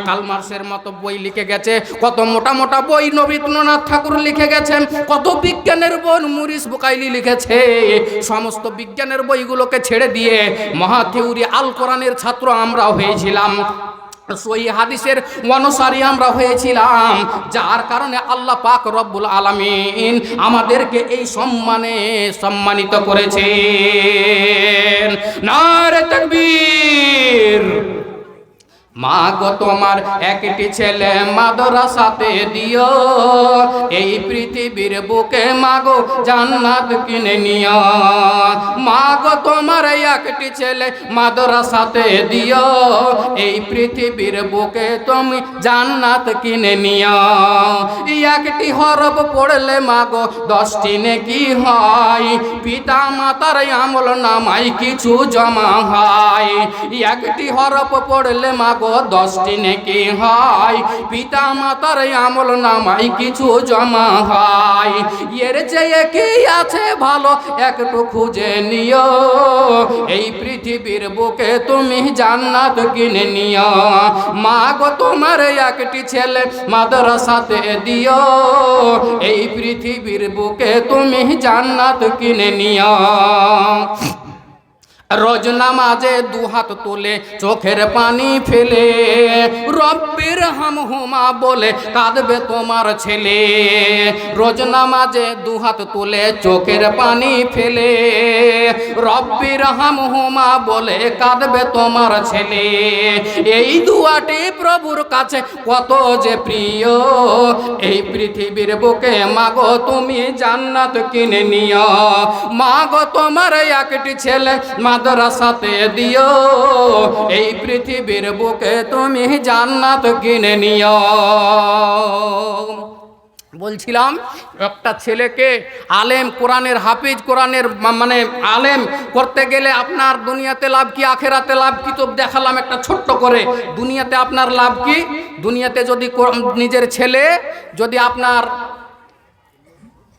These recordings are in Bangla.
কার্ল মার্কসের মতো বই লিখে গেছে, কত মোটা মোটা বই রবীন্দ্রনাথ ঠাকুর লিখে গেছেন, কত বিজ্ঞানের বই মরিস বুকাইলি লিখেছে। সমস্ত বিজ্ঞানের বইগুলোকে ছেড়ে দিয়ে মহা থিওরি আল কোরআনের ছাত্র আমরা হয়েছিলাম, সহিহ হাদিসের অনুসারী আমরা হয়েছিলাম, যার কারণে আল্লাহ পাক রব্বুল আলামিন আমাদেরকে এই সম্মানে সম্মানিত করেছেন। নারে তাকবীর। মা গো তোমার একটি ছেলে মাদ্রাসাতে দিও, এই পৃথিবীর বুকে মাগো জান্নাত কিনে নিও। মা গো তোমার একটি ছেলে মাদ্রাসাতে দিও, এই পৃথিবীর বুকে তুমি জান্নাত কিনে নিও। একটি হরফ পড়লে মাগো 10টি নেকি হয়, পিতা মাতার আমল নামায় কিছু জমা হয়। একটি হরফ পড়লে মাগো 10টি নেকি হয়, পিতা মাতার আমল নামায় কিছু জমা হয়। এর চেয়ে কি আছে ভালো একটু খুঁজে নিও, এই পৃথিবীর বুকে তুমি জান্নাত কিনে নিও। মা গো তোমার একটি ছেলে মাদ্রাসাতে দিও, এই পৃথিবীর বুকে তুমি জান্নাত কিনে নিও। রোজ নামাজে দুহাত তুলে চোখের পানি ফেলে, রব্বির হামহুমা বলে কাঁদবে তোমার ছেলে। রোজ নামাজে দুহাত তুলে চোখের পানি ফেলে, রব্বির হামহুমা বলে কাঁদবে তোমার ছেলে। এই দুয়াটি প্রভুর কাছে কত যে প্রিয়, এই পৃথিবীর বুকে মাগো তুমি জান্নাত কিনে নিও। মাগো তোমার একটি ছেলে মাদ্রাসাতে দিও, এই পৃথিবীর বুকে তুমি জান্নাত কিনে নিও। বলছিলাম একটা ছেলেকে আলেম কোরআনের হাফিজ কোরআনের মানে আলেম করতে গেলে আপনার দুনিয়াতে লাভ কি আখেরাতে লাভ কি, তো দেখালাম একটা ছোট্ট করে। দুনিয়াতে আপনার লাভ কি, দুনিয়াতে যদি নিজের ছেলে যদি আপনার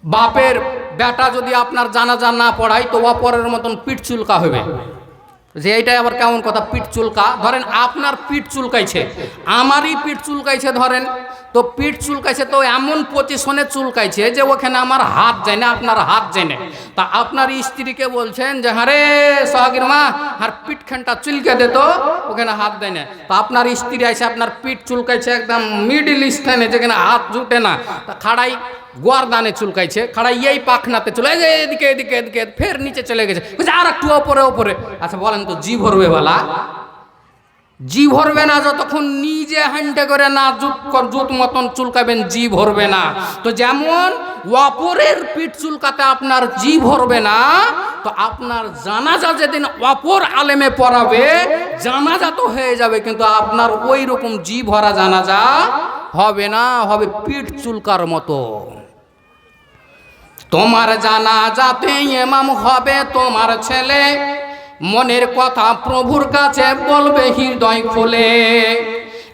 বাপের বেটা যদি আপনার জানাজা না পড়ায় তো অপরের মতন পিঠ চুলকা হবে। যে এইটাই আবার কেমন কথা, পিঠ চুলকা? ধরেন আপনার পিঠ চুলকাইছে, আমারই পিঠ চুলকাইছে ধরেন, তো পিঠ চুলকাইছে তো এমন পজিশনে চুলকাইছে যে ওখানে আমার হাত যায় না, আপনার হাত যায় না। তা আপনার স্ত্রীকে বলছেন যে হারে সোহাগীর মা আর পিঠখানটা চুলকে দে, তো ওখানে হাত দেয় না। তা আপনার স্ত্রী আছে আপনার পিঠ চুলকাইছে একদম মিডিল স্থানে যেখানে হাত জুটে না, তা খাড়াই গোয়ার দানে চুলকাইছে, খাড়াই এই পাখনাতে চলে যায় এদিকে এদিকে এদিকে, ফের নিচে চলে গেছে, আর একটু ওপরে ওপরে। আচ্ছা বলেন তো জি ভরবে বালা? জি ভরবে না যতক্ষণ নিজে হান্ডে করে না জুত মতন চুলকাবেন, জি ভরবে না। তো যেমন অপরের পিঠ চুলকাতে আপনার জি ভরবে না, তো আপনার জানাজা যেদিন অপর আলেমে পড়াবে জানাজা তো হয়ে যাবে, কিন্তু আপনার ওই রকম জি ভরা জানাজা হবে না, হবে পিঠ চুলকার মতো। তোমার জানাজাতে ইমাম হবে তোমার ছেলে, মনের কথা প্রভুর কাছে বলবে হৃদয় খুলে।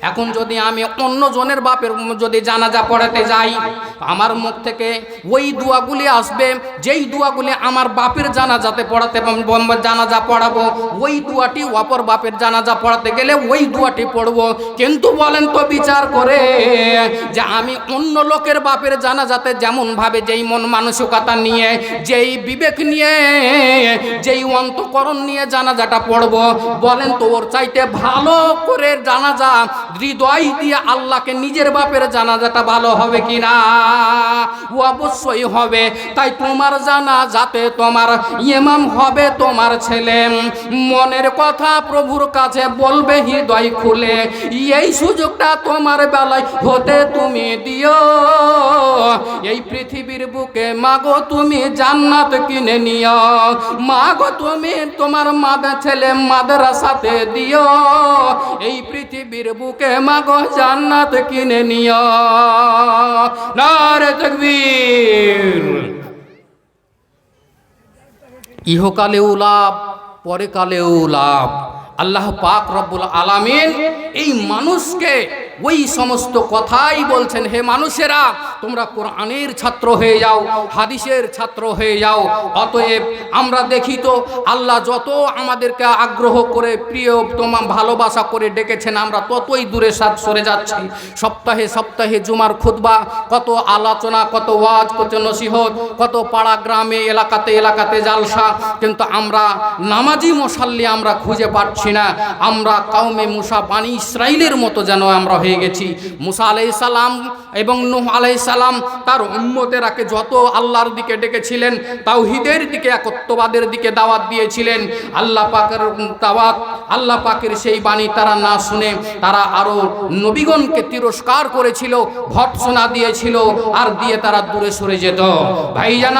এখন যদি আমি অন্য জনের বাপের যদি জানাজা পড়াতে যাই, আমার মুখ থেকে ওই দোয়াগুলি আসবে যেই দোয়াগুলি আমার বাপের জানাজাতে পড়াতে জানাজা পড়াবো, ওই দোয়াটি অপর বাপের জানাজা পড়াতে গেলে ওই দোয়াটি পড়বো। কিন্তু বলেন তো বিচার করে যে আমি অন্য লোকের বাপের জানাজাতে যেমনভাবে যেই মন মানসিকতা নিয়ে, যেই বিবেক নিয়ে, যেই অন্তঃকরণ নিয়ে জানাজাটা পড়বো, বলেন তো ওর চাইতে ভালো করে জানাজা হৃদয় দিয়ে আল্লাহকে নিজের বাপের জানাজাটা ভালো হবে কিনা? ও অবশ্যই হবে। তাই তোমার জানাজাতে তোমার ইমাম হবে তোমার ছেলে, মনের কথা প্রভুর কাছে বলবে হৃদয় খুলে। এই সুযোগটা তোমার বেলায় হতে তুমি দিও, এই পৃথিবীর বুকে মাগো তুমি জান্নাত কিনে নিও। মাগো তুমি তোমার ছেলে মাদ্রাসাতে দিও, এই পৃথিবীর বুকে মাগো জান্নাত কিনে নিও। নারে তাকবীর। ইহকালেও লাভ, পরকালেও লাভ। আল্লাহ পাক রব্বুল আলামিন এই মানুষকে ওই সমস্ত কথাই বলছেন, হে মানুষেরা তোমরা কোরআনের ছাত্র হয়ে যাও, হাদিসের ছাত্র হয়ে যাও। অতএব আমরা দেখি তো আল্লাহ যত আমাদেরকে আগ্রহ করে প্রিয় তোমার ভালোবাসা করে ডেকেছেন, আমরা ততই দূরে সরে যাচ্ছি। সপ্তাহে সপ্তাহে জুমার খুতবা, কত আলোচনা, কত ওয়াজ, কত নসিহত, কত পাড়া গ্রামে এলাকাতে এলাকাতে জালসা, কিন্তু আমরা নামাজি মুসাল্লি আমরা খুঁজে পাচ্ছি না। আমরা কওমে মুসা বানি ইসরাইলের মতো যেন আমরা হয়ে গেছি। মুসা আলাইহিস সালাম এবং নূহ আলাইহিস সালাম তার উম্মতেরাকে যত আল্লাহর দিকে ডেকেছিলেন, তাওহীদের দিকে, একত্ববাদের দিকে দাওয়াত দিয়েছিলেন, আল্লাহ পাকের দাওয়াত, আল্লাহ পাকের সেই বাণী তারা না শুনে তারা আরো নবীগণকে তিরস্কার করেছিল, ভৎসনা দিয়েছিল, আর দিয়ে তারা দূরে সরে যেত। ভাইজান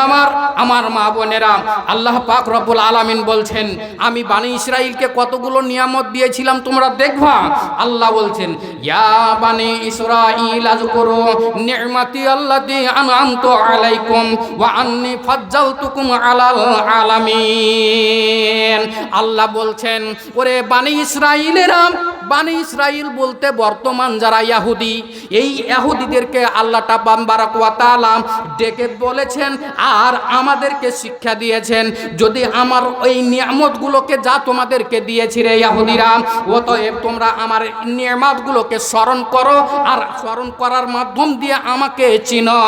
আমার মা বোনেরা, আল্লাহ পাক রব্বুল আলামিন বলছেন, আমি বানি ইসরাইলকে কতগুলো নিয়ামত দিয়েছিলাম তোমরা দেখবা। আল্লাহ বলছেন, ইয়া বানি ইসরাইল আযকুরু নি'মাতি আল্লাতী আন'আমতু আলাইকুম ওয়া আন্নী ফাজ্জালতুকুম আলাল আলামিন। আল্লাহ বলছেন, ওরে বানি ইসরাইলেরা, বানি ইসরাইল বলতে বর্তমান যারা ইহুদি, এই ইহুদিদেরকে আল্লাহ তাবারক ওয়া তাআলা ডেকে বলেছেন আর আমাদেরকে শিক্ষা দিয়েছেন, যদি আমার এই নিয়ামতগুলোকে যা তোমাদেরকে দিয়েছি রে ইহুদিরা, অতএব তোমরা আমার নিয়ামতগুলোকে স্মরণ করো, আর স্মরণ করার মাধ্যম দিয়ে আমাকে চিনো।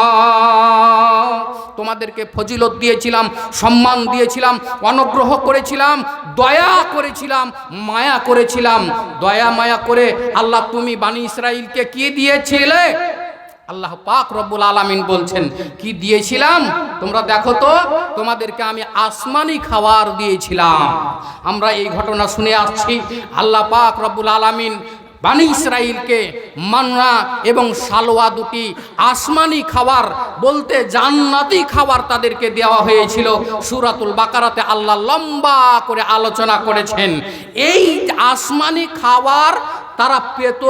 তোমাদেরকে ফজিলত দিয়েছিলাম, সম্মান দিয়েছিলাম, অনুগ্রহ করেছিলাম, দয়া করেছিলাম, মায়া করেছিলাম। দয়া মায়া করে আল্লাহ তুমি বানি ইসরাইলকে কি দিয়েছিলে? আল্লাহ পাক রব্বুল আলামিন বলছেন, কি দিয়েছিলাম তোমরা দেখো তো, তোমাদেরকে আমি আসমানি খাবার দিয়েছিলাম। আমরা এই ঘটনা শুনে আসছি। আল্লাহ পাক রব্বুল আলামিন বানি ইসরাইলকে মান্না এবং সালোয়া দুটি আসমানি খাবার বলতে জান্নাতি খাবার তাদেরকে দেওয়া হয়েছিল। সূরাতুল বাকারাতে আল্লাহ লম্বা করে আলোচনা করেছেন। এই আসমানি খাবার তারা পেত,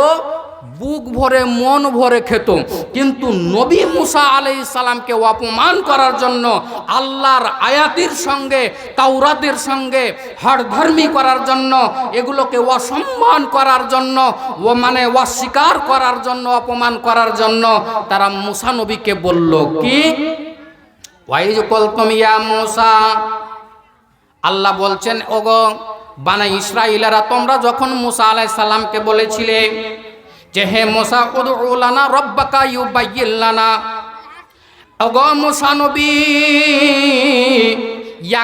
বুক ভরে মন ভরে খেত, কিন্তু নবী মুসা আলাইহিস সালামকে অপমান করার জন্য, আল্লাহর আয়াতের সঙ্গে, তাওরাতের সঙ্গে হঠধর্মী করার জন্য, এগুলোকে অসম্মান করার জন্য, অস্বীকার করার জন্য, অপমান করার জন্য তারা মুসা নবীকে বলল কি, ওয়াইজ কলতুম ইয়া মুসা, আল্লাহ বলছেন, ওগো বানি ইসরাইলেরা, তোমরা যখন মুসা আলাইহিস সালামকে বলেছিলে যে হে মুসা উদউ লানা রাব্বাকা ইউবাইয়িন লানা, ওগো মুসা নবী,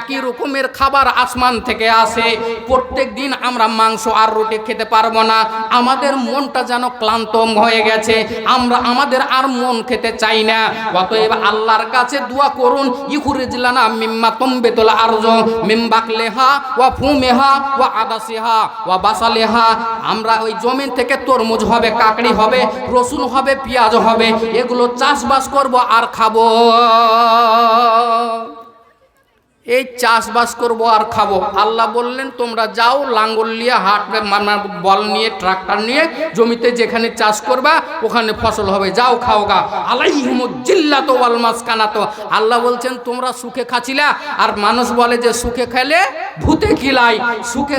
একই রকমের খাবার আসমান থেকে আসে, প্রত্যেক দিন আমরা মাংস আর রুটি খেতে পারবো না, আমাদের মনটা যেন ক্লান্ত হয়ে গেছে, আমরা আমাদের আর মন খেতে চাই না। অতএব আল্লাহর কাছে দোয়া করুন, ইখরিজ লানা মিম্মা তুমবিতুল আরযু মিন বাকলিহা ওয়া ফুমিহা ওয়া আদাসিহা ওয়া বাসালিহা, আমরা ওই জমিন থেকে তরমুজ হবে, কাকড়ি হবে, রসুন হবে, পেঁয়াজ হবে, এগুলো চাষবাস করব আর খাবো। এই চাষবাস করবো আর খাবো। আল্লাহ বললেন, তোমরা যাও লাঙ্গল নিয়ে, হাটবে বল নিয়ে, ট্রাক্টর নিয়ে জমিতে যেখানে চাষ করবা ওখানে ফসল হবে, যাও খাও গা। আলাইহিমুজ জিল্লাতু ওয়াল মাসকানাতু, আল্লাহ বলছেন তোমরা সুখে খাচ্ছিলা, আর মানুষ বলে যে সুখে খেলে ভূতে কিলাই, সুখে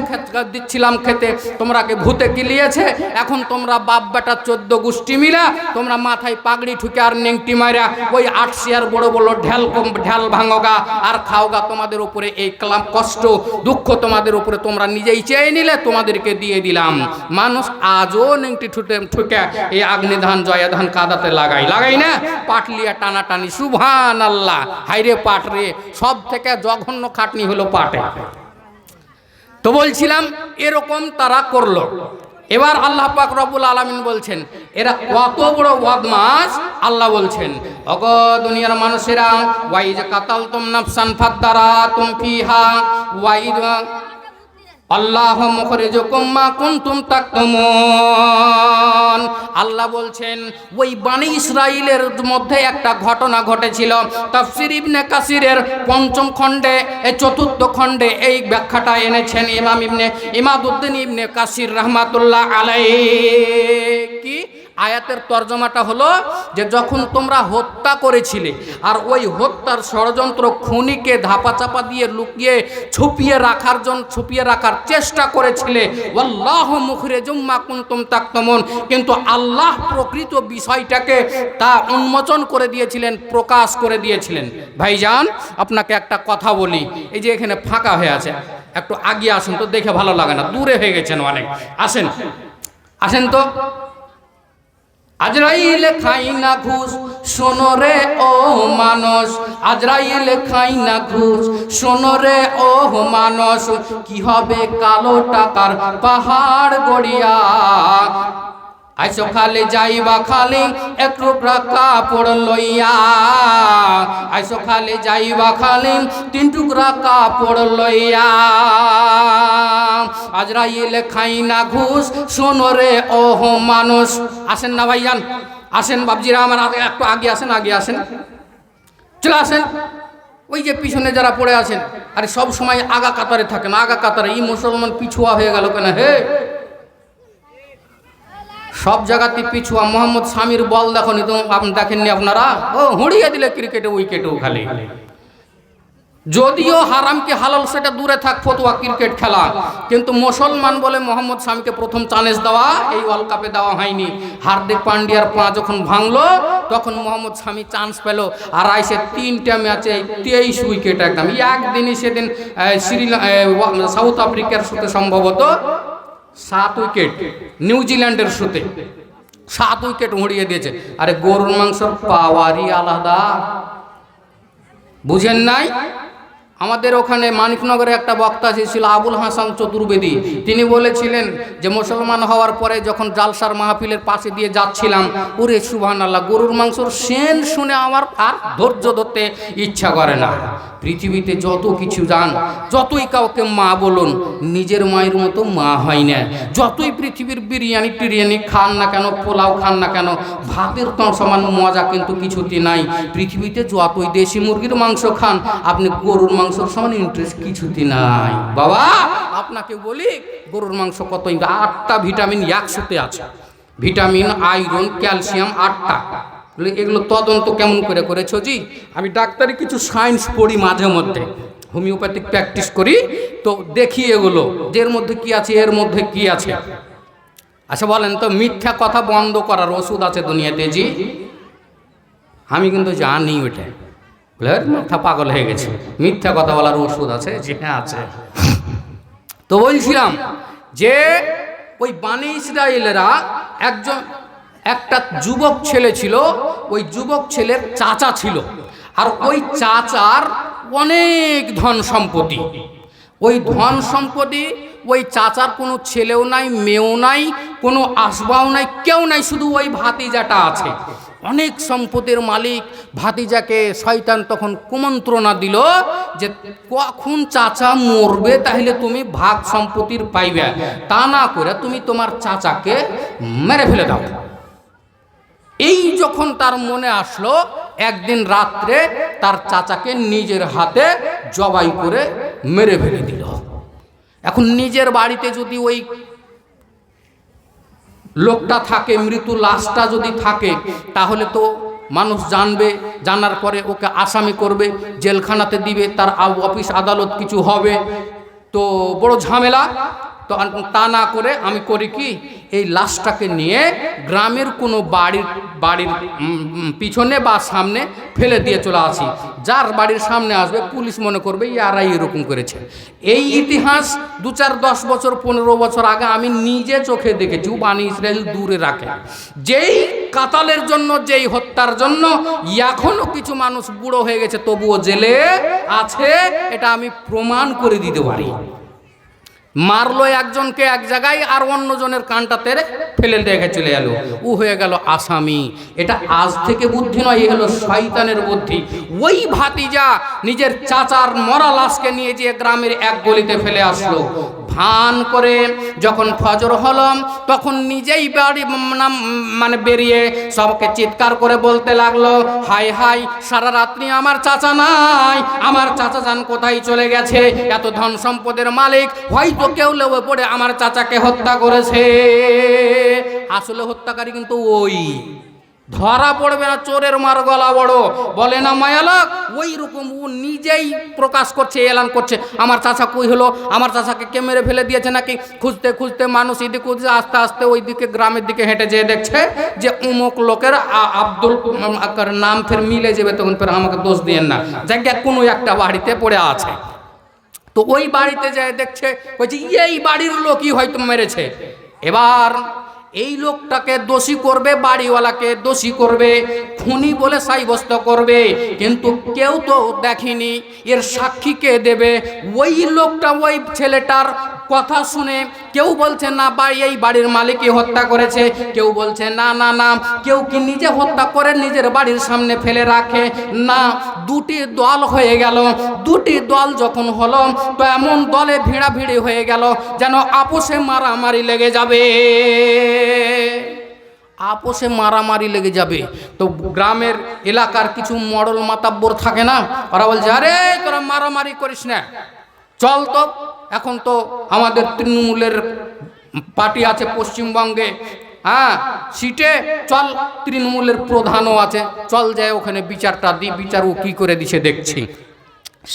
দিচ্ছিলাম খেতে, তোমরাকে ভূতে কিলিয়েছে। এখন তোমরা বাপ বেটা 14 গোষ্ঠী মিলা তোমরা মাথায় পাগড়ি ঠুকে আর নেংটি মারা ওই 8 শেয়ার বড় বড় ঢাল ভাঙোগা আর খাওগা। তোমাদের উপরে এই ক্লাম কষ্ট দুঃখ তোমাদের উপরে তোমরা নিজেই চেয়ে নিলে, তোমাদেরকে দিয়ে দিলাম। মানুষ আজও নেংটি ঠুকে এই আগ্নি ধান, জয়া ধান কাদাতে লাগাই না, পাটলিয়া টানাটানি, সুবহানাল্লাহ। হাইরে পাট রে, সব থেকে জঘন্য খাটনি হলো পাটে। তো বলছিলাম এরকম তারা করলো। এবার আল্লাহ পাক রব্বুল আলামিন বলছেন, এরা কত বড় বদমাশ। আল্লাহ বলছেন, ওগো দুনিয়ার মানুষেরা, ওয়াইজ কাতালতুম নাফসান ফাদদারাতুম ফিহা ওয়াইদ আল্লাহু মুখরিজুকুম মা কুনতুম তাকতুমুন। আল্লাহ বলছেন, ওই বানি ইসরাইলের মধ্যে একটা ঘটনা ঘটেছিল। তাফসীর ইবনে কাসিরের 5ম খণ্ডে, 4th খণ্ডে এই ব্যাখ্যাটা এনেছেন ইমাদউদ্দিন ইবনে কাসির রাহমাতুল্লাহ আলাইহি। কি আয়াতের তর্জমাটা হলো যে যখন তোমরা হত্যা করেছিলে আর ওই হত্যার ষড়যন্ত্র খুনিকে ধাপা চাপা দিয়ে লুকিয়ে ছুপিয়ে রাখার চেষ্টা করেছিলে, ওয়াল্লাহু মুখরিজুম মা কুনতুম তাকতুমুন, কিন্তু আল্লাহ প্রকৃত বিষয়টাকে তা উন্মোচন করে দিয়েছিলেন, প্রকাশ করে দিয়েছিলেন। ভাইজান আপনাকে একটা কথা বলি, এই যে এখানে ফাঁকা হয়ে আছে, একটু আগিয়ে আসুন তো, দেখে ভালো লাগে না, দূরে হয়ে গেছেন অনেক, আসেন তো। আজরাইল খাই না ঘুষ, শোনো রে ও মানুষ, আজরাইল খাই না ঘুষ, শোনো রে ও মানুষ, কি হবে কালো টাকার পাহাড় গড়িয়া, আইসো খালি যাইবা খালি এক টুকরা কাপড় লইয়া, আইসো খালি যাইবা খালি 3 টুকরা কাপড় লইয়া, আজরাইল খাই না ঘুষ, শোনো রে ও মানুষ। আসেন না ভাইজান, আসেন বাবজিরা আমার, একটু আগে আসেন, চলে আসেন। ওই যে পিছনে যারা পড়ে আছেন, আরে সব সময় আগা কাতারে থাকেন, আগা কাতারে, এই মুসলমান পিছুয়া হয়ে গেল কেন হে? সব জায়গাতে পিছুয়া। মোহাম্মদ শামির বল দেখনি তো, দেখেননি আপনারা? ও হুড়িয়ে দিলে ক্রিকেটে উইকেটেও খালি। যদিও হারাম কি হালাল সেটা দূরে থাক, ফতোয়া ক্রিকেট খেলা, কিন্তু মুসলমান বলে মোহাম্মদ শামিকে প্রথম চ্যালেঞ্জ দেওয়া এই ওয়ার্ল্ড কাপে দেওয়া হয়নি। হার্দিক পান্ডিয়ার পা যখন ভাঙলো তখন মোহাম্মদ শামি চান্স পেল, আর আইসে 3টা ম্যাচে 23 উইকেট একদম একদিনই। সেদিন সাউথ আফ্রিকার সাথে সম্ভবত 7 উইকেট, নিউজিল্যান্ডের সাথে 7 উইকেট উড়িয়ে দিয়েছে। আরে গরুর মাংসের পাওয়ারই আলাদা, বুঝেন নাই? আমাদের ওখানে মানিকনগরে একটা বক্তা ছিল আবুল হাসান চতুর্বেদী, তিনি বলেছিলেন যে মুসলমান হওয়ার পরে যখন জালসার মাহফিলের পাশে দিয়ে যাচ্ছিলাম, ওরে সুবহানাল্লাহ, গরুর মাংসর সেন শুনে আমার আর ধৈর্য ধরতে ইচ্ছা করে না। পৃথিবীতে যত কিছু যান, যতই কাউকে মা বলুন, নিজের মায়ের মতো মা হয় না। যতই পৃথিবীর বিরিয়ানি খান না কেন, পোলাও খান না কেন, ভাতের তো সমান মজা কিন্তু কিছুতে নাই। পৃথিবীতে যতই দেশি মুরগির মাংস খান, আপনি গরুর মাংসর সমান ইন্টারেস্ট কিছুতে নাই। বাবা আপনাকে বলি, গরুর মাংস কত, 8টা ভিটামিন একসাথে আছে, ভিটামিন, আয়রন, ক্যালসিয়াম 8টা। এগুলো তদন্ত কেমন করে করেছো জি? আমি ডাক্তারি কিছু সায়েন্স পড়ি মাঝে মধ্যে, হোমিওপ্যাথিক প্র্যাকটিস করি, তো দেখি এগুলো যে এর মধ্যে কি আছে, এর মধ্যে কি আছে। আচ্ছা বলেন তো, মিথ্যা কথা বন্ধ করার ওষুধ আছে দুনিয়াতে জি? আমি কিন্তু জানি ওইটা, মাথা পাগল হয়ে গেছে, মিথ্যা কথা বলার ওষুধ আছে জি? হ্যাঁ আছে। তো বলছিলাম যে ওই বানি ইসরায়েলেরা একটা যুবক ছেলে ছিল, ওই যুবক ছেলের চাচা ছিল, আর ওই চাচার অনেক ধন সম্পত্তি। ওই ধন সম্পত্তি, ওই চাচার কোনো ছেলেও নাই, মেয়েও নাই, কোনো আসবাও নাই, কেউ নাই, শুধু ওই ভাতিজাটা আছে, অনেক সম্পদের মালিক। ভাতিজাকে শয়তান তখন কুমন্ত্রণা দিল যে কখন চাচা মরবে তাহলে তুমি ভাগ সম্পত্তির পাইবে, তা না করে তুমি তোমার চাচাকে মেরে ফেলে দাও। এই যখন তার মনে আসলো, একদিন রাত্রে তার চাচাকে নিজের হাতে জবাই করে মেরে ফেলে দিল। এখন নিজের বাড়িতে যদি ওই লোকটা থাকে, মৃত লাশটা যদি থাকে, তাহলে তো মানুষ জানবে, জানার পরে ওকে আসামি করবে, জেলখানাতে দিবে, তার অফিস আদালত কিছু হবে, তো বড় ঝামেলা। তো তা না করে আমি করি কি, এই লাশটাকে নিয়ে গ্রামের কোনো বাড়ির পিছনে বা সামনে ফেলে দিয়ে চলে আসি। যার বাড়ির সামনে আসবে পুলিশ মনে করবে ইয়ারাই এরকম করেছে। এই ইতিহাস 2, 4, 10 বছর 15 বছর আগে আমি নিজে চোখে দেখেছি। বানি ইসরায়েল দূরে রাখে, যেই কাতালের জন্য, যেই হত্যার জন্য এখনো কিছু মানুষ বুড়ো হয়ে গেছে তবুও জেলে আছে, এটা আমি প্রমাণ করে দিতে পারি। মারলো একজনকে এক জায়গায়, আর অন্যজনের কানটা তেরে ফেলে রেখে চলে এলো, ও হয়ে গেল আসামি। এটা আজ থেকে বুদ্ধি নয়, এ হলো শয়তানের বুদ্ধি। ওই ভাতিজা নিজের চাচার মরা লাশকে নিয়ে যেয়ে গ্রামের এক গলিতে ফেলে আসলো। ভান করে যখন ফজর হলো, তখন নিজেই বাড়ি বেরিয়ে সবকে চিৎকার করে বলতে লাগলো, হাই হাই, সারা রাত্রি আমার চাচা নাই, আমার চাচা জান কোথায় চলে গেছে, এত ধন সম্পদের মালিক হয়তো হয়তো কেউ লেবে পড়ে আমার চাচাকে হত্যা করেছে, আসলে হত্যাকারী কিন্তু ওই ধরা পড়বে না, চোরের মার গলা বড় বলে না মায়ালক, ওই রকম ও নিজেই প্রকাশ করছে, এলান করছে আমার চাচা কই হলো, আমার চাচাকে কে মেরে ফেলে দিয়েছে নাকি। খুঁজতে খুঁজতে মানুষ এদিকে খুঁজছে, আস্তে আস্তে ওই দিকে গ্রামের দিকে হেঁটে যেয়ে দেখছে যে অমুক লোকের আব্দুল নাম ফের মিলে যাবে, তখন ফের আমাকে দোষ দিয়েন না, জায়গা কোনো একটা বাড়িতে পড়ে আছে। তো ওই বাড়িতে যায় দেখছে, বলছে এই বাড়ির লোকই হয়তো মেরেছে। এবার এই লোকটাকে দোষী করবে, বাড়িওয়ালাকে দোষী করবে, খুনি বলে সাব্যস্ত করবে, কিন্তু কেউ তো দেখেনি এর সাক্ষী কে দেবে। ওই লোকটা ওই ছেলেটার কথা শুনে কেউ বলছে না এই বাড়ির মালিকই হত্যা করেছে, কেউ বলছে না না না, কেউ কি নিজে হত্যা করে নিজের বাড়ির সামনে ফেলে রাখে না। দুটি দল হয়ে গেল, দুটি দল যখন হলো তো এমন দলে ভিড়াভিড়ি হয়ে গেল যেন আপোষে মারামারি লেগে যাবে, আপোষে মারামারি লেগে যাবে। তো গ্রামের এলাকার কিছু মডল মাতাব্বর থাকে না, ওরা বলছে আরে তোরা মারামারি করিস না, চল তো এখন তো আমাদের তৃণমূলের পার্টি আছে পশ্চিমবঙ্গে, হ্যাঁ সিটে চল, তৃণমূলের প্রধানও আছে, চল যায় ওখানে বিচারটা দিই, বিচার ও কী করে দিছে দেখছি।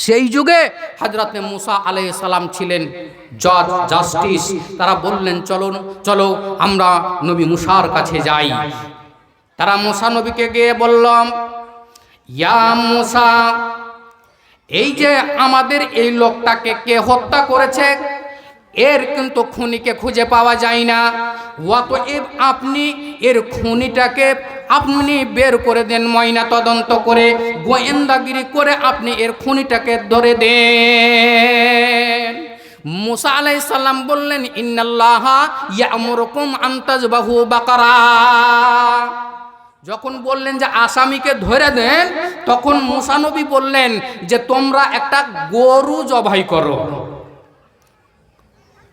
সেই যুগে হযরতে মুসা আলাইহিস সালাম ছিলেন জজ, জাস্টিস। তারা বললেন চলো চলো আমরা নবী মুসার কাছে যাই। তারা মুসা নবীকে গিয়ে বললাম ইয়া মুসা, এই যে আমাদের এই লোকটাকে কে হত্যা করেছে এর কিন্তু খুনিকে খুঁজে পাওয়া যায় না, অতএব আপনি এর খুনিটাকে আপনি বের করে দেন, ময়না তদন্ত করে গোয়েন্দাগিরি করে আপনি এর খুনিটাকে ধরে দেন। মুসা আলাইহিস সালাম বললেন ইন্নাল্লাহা ইয়া'মুরুকুম আন তাযবাহু বাকারা। যখন বললেন যে আসামিকে ধরে দেন, তখন মুসা নবী বললেন যে তোমরা একটা গরু জবাই করো।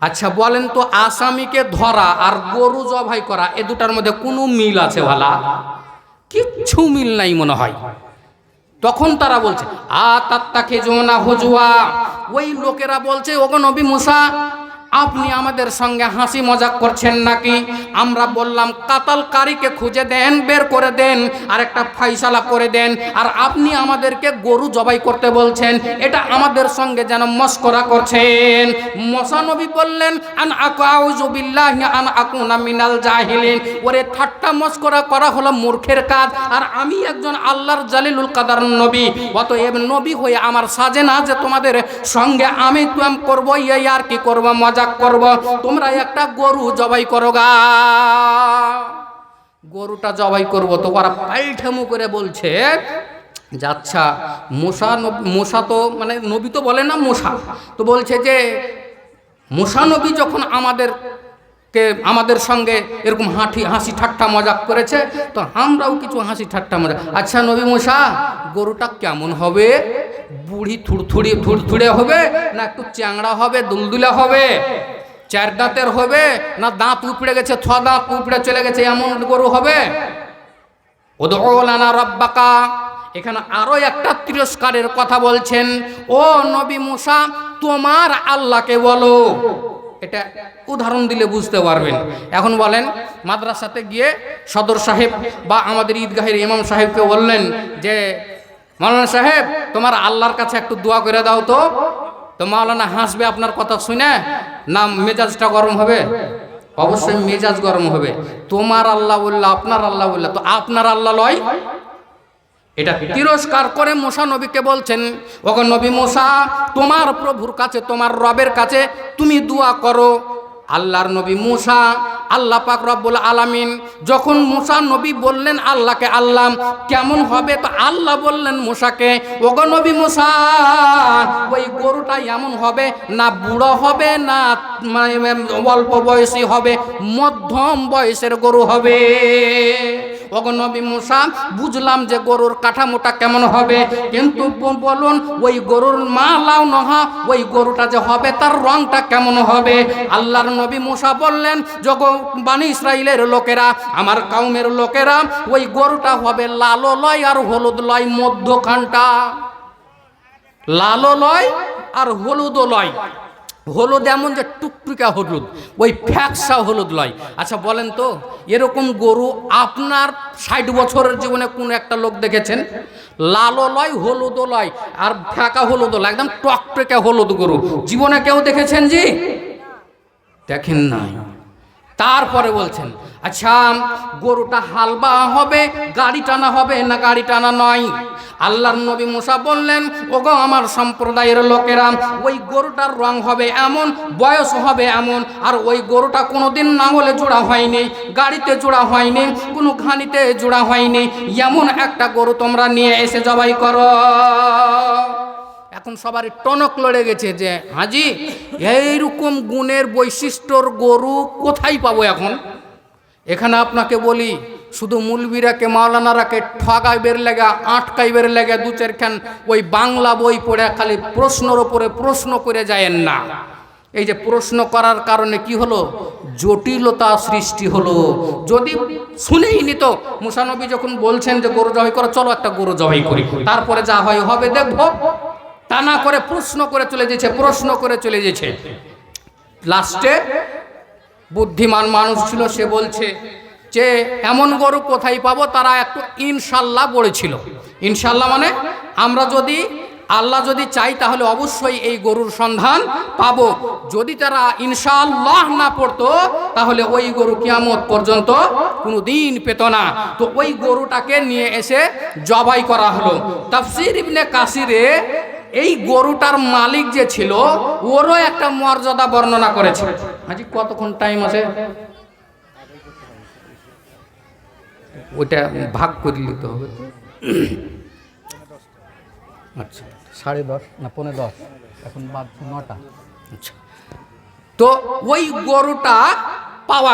আচ্ছা বলেন তো, আসামিকে ধরা আর গরু জবাই করা এ দুটার মধ্যে কোনো মিল আছে? ভালা কিচ্ছু মিল নাই মনে হয়। তখন তারা বলছে আতাত্তাখিজুনা হুজুয়া, ওই লোকেরা বলছে ওগো নবী মুসা আপনি আমাদের সঙ্গে হাসি মজাক করছেন নাকি? আমরা বললাম কাতালকারীকে খুঁজে দেন, বের করে দেন, আর একটা ফয়সালা করে দেন, আর আপনি আমাদেরকে গরু জবাই করতে বলছেন, এটা আমাদের সঙ্গে যেন মশকরা করছেন। মুসা নবী বললেন আন আউযু বিল্লাহি আন আকুনা মিনাল জাহিলিন, ওরে ঠাট্টা মশকরা করা হলো মূর্খের কাজ, আর আমি একজন আল্লাহর জালিলুল কাদার নবী, অতএব নবী হয়ে আমার সাজে না যে তোমাদের সঙ্গে আমি তুম করবো এই আর কি করবো, মজা করব। তোমরা একটা গরু জবাই করো গা। গরুটা জবাই করব তো ওরা পাল্টামু করে বলছে যে আচ্ছা মুসা তো মানে নবী তো বলে না মুসা, তো বলছে যে মুসা নবী যখন আমাদের সঙ্গে এরকম হাসি ঠাট্টা মজাক করেছে, তো আমরাও কিছু হাসি ঠাট্টা মজা। আচ্ছা নবী মুসা, গরুটা কেমন হবে? বুড়ি থুড়থুড়ে হবে, না একটু চ্যাংড়া হবে, দুলদুলা হবে, চার দাঁতের হবে, না দাঁত উপড়ে গেছে, ছ দাঁত উপড়ে চলে গেছে, এমন গরু হবে? উদউ লানা রাব্বাকা। এখানে আরো একটা তিরস্কারের কথা বলছেন, ও নবী মুসা তোমার আল্লাহকে বলো। এটা উদাহরণ দিলে বুঝতে পারবেন। এখন বলেন মাদ্রাসাতে গিয়ে সদর সাহেব বা আমাদের ঈদগাহের ইমাম সাহেবকে বললেন যে মাওলানা সাহেব তোমার আল্লাহর কাছে একটু দোয়া করে দাও তো, তো মাওলানা হাসবে আপনার কথা শুনে না মেজাজটা গরম হবে? অবশ্যই মেজাজ গরম হবে। তোমার আল্লাহ বললা, আপনার আল্লাহ বললা, তো আপনার আল্লাহ লয়। এটা তিরস্কার করে মুসা নবীকে বলছেন ওগো নবী মুসা তোমার প্রভুর কাছে, তোমার রবের কাছে তুমি দোয়া করো। আল্লাহর নবী মুসা, আল্লাহ পাক রব্বুল আলামিন যখন মুসা নবী বললেন আল্লাহকে আল্লাহ কেমন হবে, তো আল্লাহ বললেন মুসাকে ওগো নবী মুসা ওই গরুটা এমন হবে না বুড়ো হবে না অল্প বয়সী হবে, মধ্যম বয়সের গরু হবে। ওগো নবী মুসা বুঝলাম যে গরুর কাঠামোটা কেমন হবে, কিন্তু বলুন ওই গরুর মা লাও নহা, ওই গরুটা যে হবে তার রংটা কেমন হবে? আল্লাহর নবী মুসা বললেন যখন বানি ইসরাইলের লোকেরা, আমার কওমের লোকেরা, ওই গরুটা হবে লাল লয় আর হলুদ লয়, মধ্যখানটা লাল লয় আর হলুদ লয়। হলুদ এমন যে টুকটুকা হলুদ, ওই ফ্যাকসা হলুদ লয়। আচ্ছা বলেন তো, এরকম গরু আপনার 60 বছরের জীবনে কোন একটা লোক দেখেছেন? লালও লয়, হলুদও লয়, আর ফ্যাকা হলুদও লয়, একদম টকটকে হলুদ গরু জীবনে কেউ দেখেছেন জি? দেখেন নাই। তারপরে বলছেন আচ্ছা গরুটা হালবা হবে, গাড়ি টানা হবে না গাড়ি টানা নয়? আল্লাহর নবী মুসা বললেন, ওগো আমার সম্প্রদায়ের লোকেরা, ওই গরুটার রং হবে এমন, বয়স হবে এমন, আর ওই গরুটা কোনোদিন নাঙলে জোড়া হয়নি, গাড়িতে জোড়া হয়নি, কোনো ঘানিতে জোড়া হয়নি, এমন একটা গরু তোমরা নিয়ে এসে জবাই করো। এখন সবারই টনক লড়ে গেছে যে হাজি এইরকম গুণের বৈশিষ্ট্যর গরু কোথায় পাবো এখন? এখানে আপনাকে বলি, শুধু মুলবিরাকে মাওলানারাকে ঠগাইবের লেগা, আটকাইবের লেগা দু চারখান ওই বাংলা বই পড়ে খালি প্রশ্নের ওপরে প্রশ্ন করে যায়েন না। এই যে প্রশ্ন করার কারণে কি হলো? জটিলতা সৃষ্টি হলো। যদি শুনেই নিত, মুসা নবী যখন বলছেন যে গরু জবাই করো, চলো একটা গরু জবাই করি, তারপরে যা হয় হবে দেখবো, তা না করে প্রশ্ন করে চলে যেছে, প্রশ্ন করে চলে যেছে। লাস্টে বুদ্ধিমান মানুষ ছিল, সে বলছে যে এমন গরু কোথায় পাবো? তারা একটু ইনশাল্লাহ বলেছিল। ইনশাল্লাহ মানে আমরা যদি আল্লাহ যদি চাই তাহলে অবশ্যই এই গরুর সন্ধান পাবো। যদি তারা ইনশাআল্লাহ না পড়তো তাহলে ওই গরু কিয়ামত পর্যন্ত কোনো দিন পেত না। তো ওই গরুটাকে নিয়ে এসে জবাই করা হলো। তাফসীর ইবনে কাসিরে এই গরুটার মালিক যে ছিল ওরও একটা মর্যাদা বর্ণনা করেছে। হাজি কতক্ষণ টাইম আছে? ওইটা ভাগ করে নিতে হবে। আচ্ছা 10:30 না 10:15, এখন বাজছে 9টা। আচ্ছা, তো ওই গরুটা পাওয়া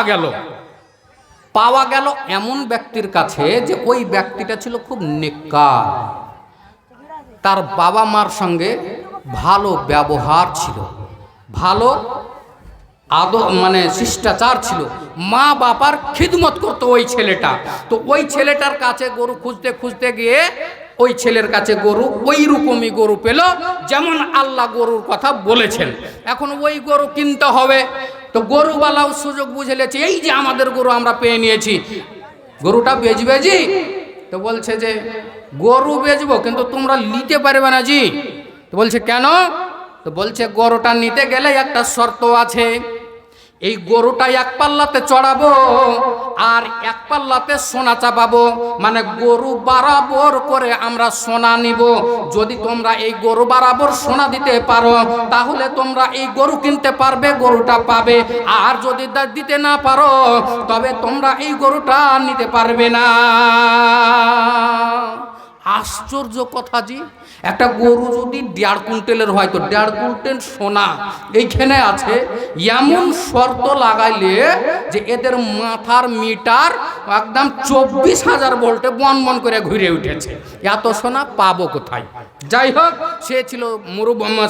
গেল এমন ব্যক্তির কাছে যে ওই ব্যক্তিটা ছিল খুব নেককার, তার বাবা মার সঙ্গে ভালো ব্যবহার ছিল, ভালো মানে শিষ্টাচার ছিল, মা বাবার খিদমত করতো ওই ছেলেটা। তো ওই ছেলেটার কাছে গরু খুঁজতে খুঁজতে গিয়ে ওই ছেলের কাছে গরু ওই রকমই গরু পেল যেমন আল্লাহ গরুর কথা বলেছেন। এখন ওই গরু কিনতে হবে, তো গরুওয়ালাও সুযোগ বুঝে লেছে, এই যে আমাদের গরু আমরা পেয়ে নিয়েছি, গরুটা বেচবে জি? তো বলছে যে গরু বেচবো কিন্তু তোমরা নিতে পারবে না জি। তো বলছে কেন? তো বলছে গরুটা নিতে গেলে একটা শর্ত আছে, এই গরুটা এক পাল্লাতে চড়াবো আর এক পাল্লাতে সোনা চাপাবো, মানে গরু বরাবর করে আমরা সোনা নিব। যদি তোমরা এই গরু বরাবর সোনা দিতে পারো তাহলে তোমরা এই গরু কিনতে পারবে, গরুটা পাবে, আর যদি দিতে না পারো তবে তোমরা এই গরুটা নিতে পারবে না। আশ্চর্য কথা জি, একটা গরু যদি 1.5 কুইন্টালের হয় তো 1.5 কুইন্টাল সোনা এইখানে আছে, এমন শর্ত লাগাইলে যে এদের মাথার মিটার একদম 24,000 ভোল্টে বন বন করে ঘুরে উঠেছে। এত সোনা পাবো কোথায়? যাই হোক, সে ছিল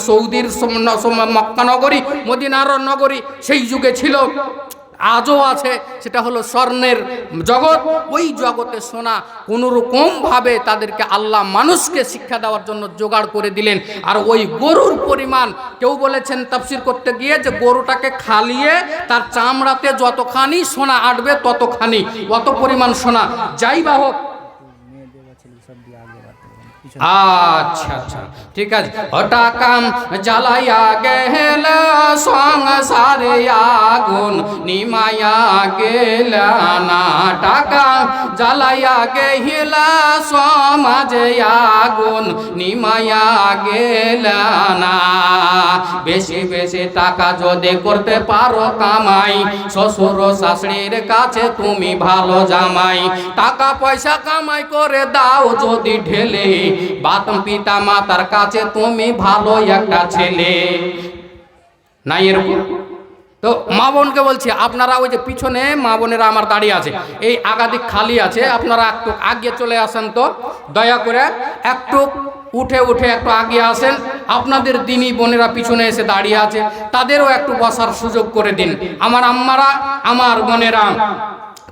সৌদির মক্কা নগরী, মদিনার নগরী, সেই যুগে ছিল, আজও আছে, সেটা হলো স্বর্ণের জগৎ। ওই জগতে সোনা কোনোরকমভাবে তাদেরকে আল্লাহ মানুষকে শিক্ষা দেওয়ার জন্য জোগাড় করে দিলেন। আর ওই গরুর পরিমাণ, কেউ বলেছেন তাফসীর করতে গিয়ে যে গরুটাকে খালিয়ে তার চামড়াতে যতখানি সোনা আটবে ততখানি, অত পরিমাণ সোনা। যাই বা হোক, আচ্ছা আচ্ছা ঠিক আছে। ওটা কাম জ্বালাইয়া গেল সংসারে আগুন নিমাইয়া গেল না, টাকা জ্বালাইয়া গেল সমাজে আগুন নিমাইয়া গেল না। বেশি বেশি টাকা যদি করতে পারো কামাই, শ্বশুর শাশুড়ির কাছে তুমি ভালো জামাই, টাকা পয়সা কামাই করে দাও যদি ঢেলে, বাতম পিতা মাতার কাছে তুমি ভালো একটা ছেলে। নাই এরকম? তো মা বোনকে বলছি, আপনারা ওই যে পিছনে মা বোনেরা আমার দাঁড়িয়ে আছে, এই আগাদিক খালি আছে, আপনারা একটু আগে চলে আসেন তো, দয়া করে একটু উঠে উঠে একটু আগে আসেন। আপনাদের দিনী বোনেরা পিছনে এসে দাঁড়িয়ে আছে, তাদেরও একটু বসার সুযোগ করে দিন। আমার আম্মারা, আমার বোনেরা,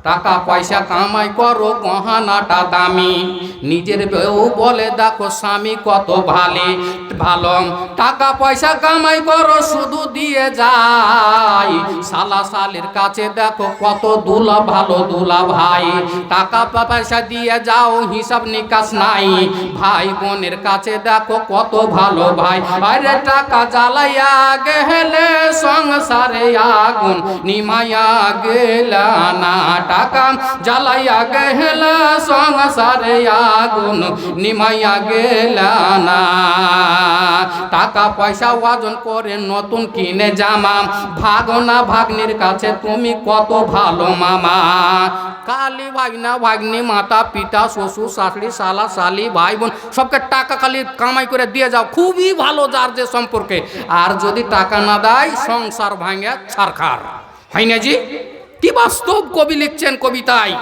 টাকা পয়সা কামাই করো গহনাটা দামি, নিজের বউ বলে দেখো স্বামী কত ভালো। টাকা পয়সা কামাই করো শুধু দিয়ে যায়, শালা শালির কাছে দেখো কত দুলা ভালো দুলা ভাই। টাকা পয়সা দিয়ে যাও হিসাব নিকাশ নাই, ভাই বোনের কাছে দেখো কত ভালো ভাই। আরে টাকা জ্বালাইয়া গেলে সংসারে আগুন নিমাইয়া গেলা না, টাকা জ্বালাইয়া গেলা সংসারে আগুন নিমাইয়া গেলা না। টাকা পয়সা ওজন করে নতুন কিনে জামা, ভাগনা ভাগ্নির কাছে তুমি কত ভালো মামা। কালি ভাগনা ভাগ্নি মাতা পিতা শ্বশুর শাশুড়ি শালা শালি ভাই বোন সবকে টাকা খালি কামাই করে দিয়ে যাও, খুবই ভালো যার যে সম্পর্কে। আর যদি টাকা না দেয় সংসার ভাঙে ছারখার হয় না জি? কি বাস্তব কবি লিখছেন কবিতায়।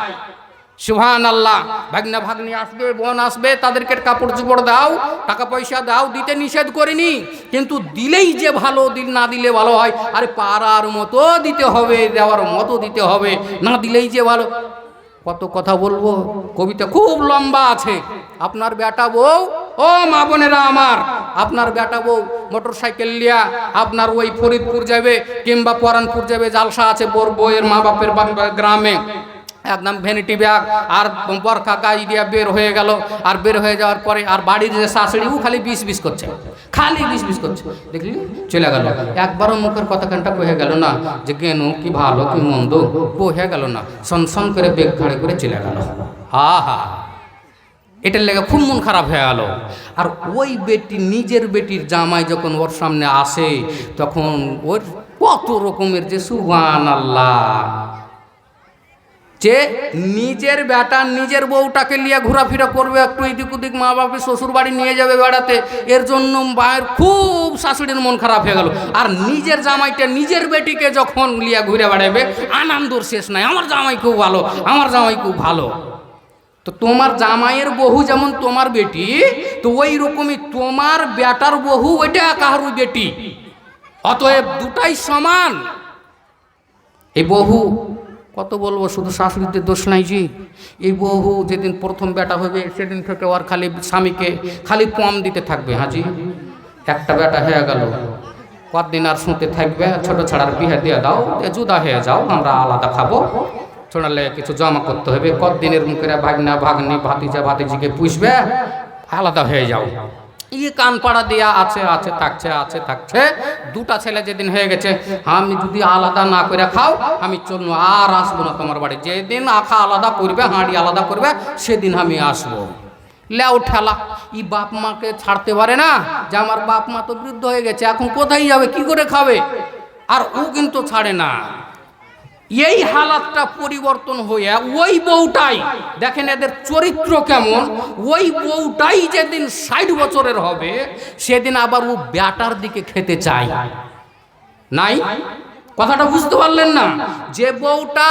সুবহানাল্লাহ। ভাগনা ভাগ্নি আসবে, বোন আসবে, তাদেরকে কাপড় চোপড় দাও, টাকা পয়সা দাও, দিতে নিষেধ করিনি, কিন্তু দিলেই যে ভালো, দিল না দিলে ভালো হয়। আরে পারার মতো দিতে হবে, দেওয়ার মতো দিতে হবে, না দিলেই যে ভালো। কত কথা বলবো, কবিতা খুব লম্বা আছে। আপনার বেটা বউ, ও মা বোনেরা আমার, আপনার বেটা বউ মোটর সাইকেল লিয়া আপনার ওই ফরিদপুর যাবে কিংবা পরানপুর যাবে, জালসা আছে বউয়ের মা বাপের গ্রামে, একদম ভ্যানিটি ব্যাগ আর বরখা গাই দিয়া বের হয়ে গেল। আর বের হয়ে যাওয়ার পরে আর বাড়ির যে শাশুড়ি ও খালি বিষ করছে, খালি বিষ করছে, দেখলি চলে গেল। একবারও মুখের কথা কানটা কহে গেল না যে কেন কি ভালো কি মন্দ, কহে গেল না, সনসন করে বেগ ঘাড়ে করে চলে গেল। আহা, এটার লেগে খুব মন খারাপ হয়ে গেল। আর ওই বেটি, নিজের বেটির জামাই যখন ওর সামনে আসে তখন ওর কত রকমের যে সুবহানাল্লাহ, যে নিজের বেটা নিজের বউটাকে নিয়ে ঘোরাফেরা করবে, একটু এদিক ওদিক মা বাপের শ্বশুর বাড়ি নিয়ে যাবে বেড়াতে, এর জন্য মায়ের খুব শাশুড়ির মন খারাপ হয়ে গেল। আর নিজের জামাইটা নিজের বেটিকে যখন লিয়া ঘুরে বেড়াবে, আনন্দর শেষ নাই, আমার জামাই খুব ভালো, আমার জামাই খুব ভালো। তো তোমার জামাইয়ের বহু যেমন তোমার বেটি, তো ওই রকমই তোমার বেটার বহু ওইটা কাহারু বেটি, অতএব দুটাই সমান। এই বহু কত বলবো, শুধু শাশুড়িদের দোষ নাই জি। এই বহু যেদিন প্রথম বেটা হবে সেদিন থেকে ওর খালি স্বামীকে খালি কম দিতে থাকবে। হাজি একটা বেটা হয়ে গেল, কতদিন আর শুনতে থাকবে, ছোট ছাড়ার বিয়ে দিয়ে দাও, জুদা হয়ে যাও, আমরা আলাদা খাবো, ছোড়ালে কিছু জমা করতে হবে, কতদিনের মুখের ভাগনা ভাগ্নি ভাতিজা ভাতিজিকে পুষবে, আলাদা হয়ে যাও। ই কান পাড়া দিয়া আছে আছে থাকছে, আছে থাকছে। দুটা ছেলে যেদিন হয়ে গেছে, আমি যদি আলাদা না করে খাও আমি চলবো, আর আসবো না তোমার বাড়ি। যেদিন আখা আলাদা করবে, হাঁড়ি আলাদা করবে, সেদিন আমি আসবো। লেও ঠেলা, ই বাপ মাকে ছাড়তে পারে না, যে আমার বাপ মা তো বৃদ্ধ হয়ে গেছে, এখন কোথায় যাবে, কি করে খাবে। আর ও কিন্তু ছাড়ে না। এই হালাতটা পরিবর্তন হয়ে ওই বউটাই, দেখেন এদের চরিত্র কেমন, ওই বউটাই যেদিন 60 বছরের হবে সেদিন আবার ও ব্যাটার দিকে খেতে চায়। নাই কথাটা বুঝতে পারলেন না? যে বউটা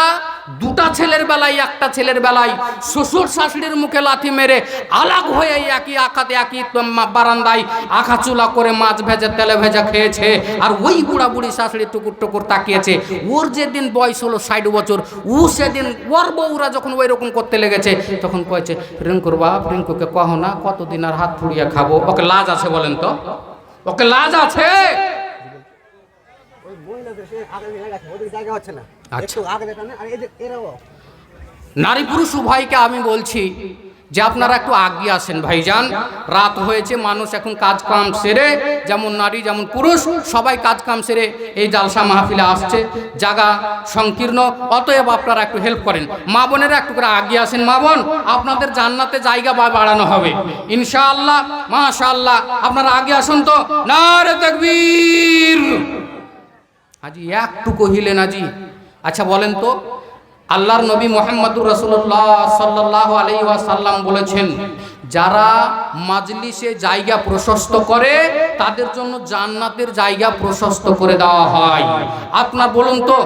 দুটা ছেলের বেলায়, একটা ছেলের বেলায় শ্বশুর শাশুড়ির মুখে লাথি মেরে আলাগ হয়ে একই আখাতে একই বারান্দায় আখা চুলা করে মাছ ভেজা তেলে ভেজা খেয়েছে, আর ওই বুড়া বুড়ি শাশুড়ি টুকুর টুকুর তাকিয়েছে, ওর যেদিন বয়স হলো 60 বছর, ও সেদিন ওর বউরা যখন ওই রকম করতে লেগেছে তখন কয়েছে, রিঙ্কুর বাপ, রিঙ্কুকে কহো না কতদিন আর হাত ফুড়িয়ে খাবো, ওকে লাজ আছে বলেন তো, ওকে লাজ আছে? নারী পুরুষ উভয়কে আমি বলছি যে আপনারা একটু আগিয়ে আসেন ভাইজান। রাত হয়েছে, মানুষ এখন কাজ কাম সেরে, যেমন নারী যেমন পুরুষ সবাই কাজ কাম সেরে এই জালসা মাহফিলে আসছে, জায়গা সংকীর্ণ, অতএব আপনারা একটু হেল্প করেন। মা বোনেরা একটু করে আগিয়ে আসেন। মা বোন, আপনাদের জান্নাতে জায়গা বাড়ানো হবে ইনশাআল্লাহ, মাশাআল্লাহ। আপনারা আগে আসুন তো। নারে তাকবীর। আজি একটু কহিলেন আজি। আচ্ছা বলেন তো, আল্লাহর নবী মুহাম্মদুর রাসূলুল্লাহ সাল্লাল্লাহু আলাইহি ওয়াসাল্লাম বলেছেন, যারা মাজলিসে জায়গা প্রশস্ত করে তাদের জন্য জান্নাতের জায়গা প্রশস্ত করে দেওয়া হয়। আপনার বলুন তো,